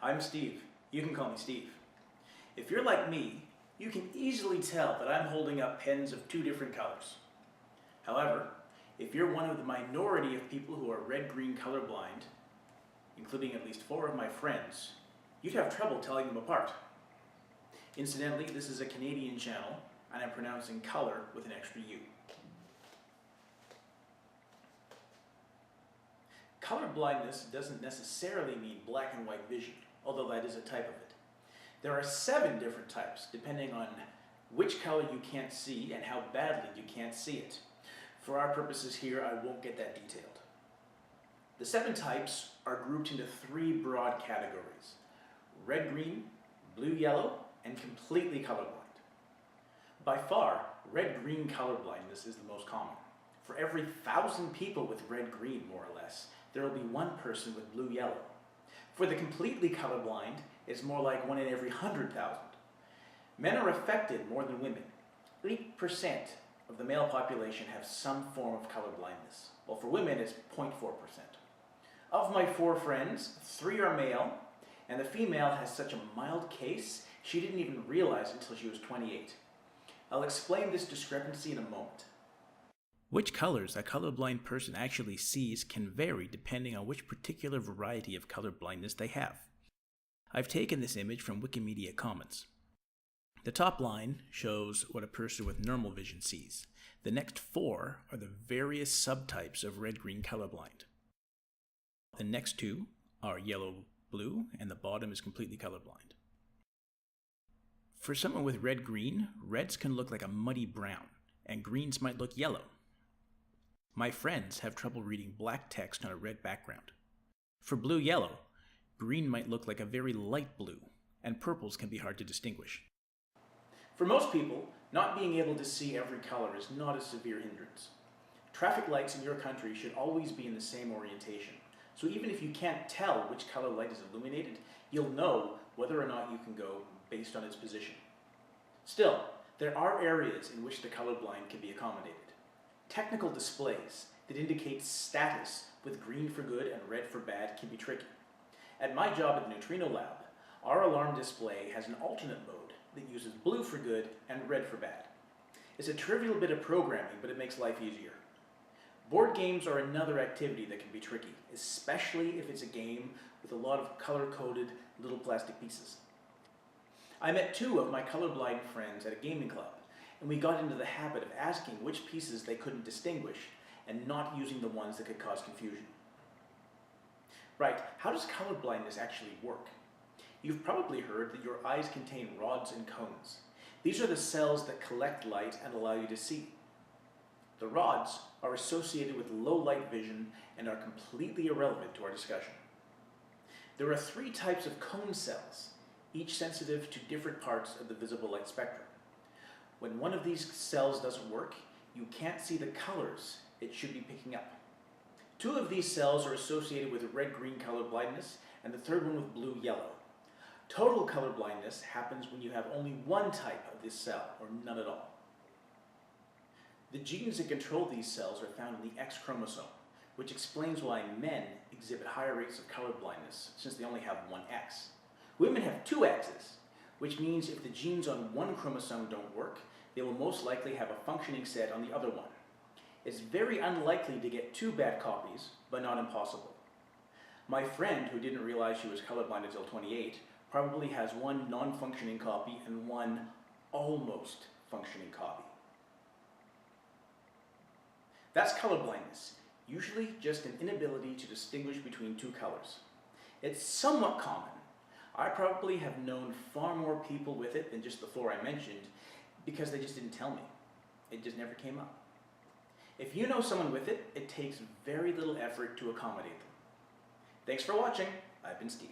I'm Steve. You can call me Steve. If you're like me, you can easily tell that I'm holding up pens of two different colors. However, if you're one of the minority of people who are red-green colorblind, including at least 4 of my friends, you'd have trouble telling them apart. Incidentally, this is a Canadian channel, and I'm pronouncing color with an extra U. Colorblindness doesn't necessarily mean black and white vision, although that is a type of it. There are 7 different types, depending on which color you can't see and how badly you can't see it. For our purposes here, I won't get that detailed. The 7 types are grouped into 3 broad categories: red-green, blue-yellow, and completely colorblind. By far, red-green colorblindness is the most common. For every 1,000 people with red-green, more or less, there will be 1 person with blue-yellow. For the completely colorblind, it's more like 1 in every 100,000. Men are affected more than women. 8% of the male population have some form of colorblindness, while for women it's 0.4%. Of my 4 friends, 3 are male, and the female has such a mild case she didn't even realize until she was 28. I'll explain this discrepancy in a moment. Which colors a colorblind person actually sees can vary depending on which particular variety of colorblindness they have. I've taken this image from Wikicommons. The top line shows what a person with normal vision sees. The next 4 are the various subtypes of red-green colorblind. The next 2 are yellow-blue, and the bottom is completely colorblind. For someone with red-green, reds can look like a muddy brown, and greens might look yellow. My friends have trouble reading black text on a red background. For blue-yellow, green might look like a very light blue, and purples can be hard to distinguish. For most people, not being able to see every color is not a severe hindrance. Traffic lights in your country should always be in the same orientation, so even if you can't tell which color light is illuminated, you'll know whether or not you can go based on its position. Still, there are areas in which the colorblind can be accommodated. Technical displays that indicate status with green for good and red for bad can be tricky. At my job at the Neutrino Lab, our alarm display has an alternate mode that uses blue for good and red for bad. It's a trivial bit of programming, but it makes life easier. Board games are another activity that can be tricky, especially if it's a game with a lot of color-coded little plastic pieces. I met 2 of my colorblind friends at a gaming club, and we got into the habit of asking which pieces they couldn't distinguish and not using the ones that could cause confusion. Right, how does colorblindness actually work? You've probably heard that your eyes contain rods and cones. These are the cells that collect light and allow you to see. The rods are associated with low light vision and are completely irrelevant to our discussion. There are 3 types of cone cells, each sensitive to different parts of the visible light spectrum. When one of these cells doesn't work, you can't see the colors it should be picking up. 2 of these cells are associated with red-green colorblindness, and the 3rd one with blue-yellow. Total colorblindness happens when you have only 1 type of this cell, or none at all. The genes that control these cells are found in the X chromosome, which explains why men exhibit higher rates of colorblindness, since they only have 1 X. Women have 2 X's, which means if the genes on 1 chromosome don't work, they will most likely have a functioning set on the other one. It's very unlikely to get 2 bad copies, but not impossible. My friend, who didn't realize she was colorblind until 28, probably has 1 non-functioning copy and 1 almost functioning copy. That's colorblindness, usually just an inability to distinguish between 2 colors. It's somewhat common. I probably have known far more people with it than just the 4 I mentioned, because they just didn't tell me. It just never came up. If you know someone with it, it takes very little effort to accommodate them. Thanks for watching. I've been Steve.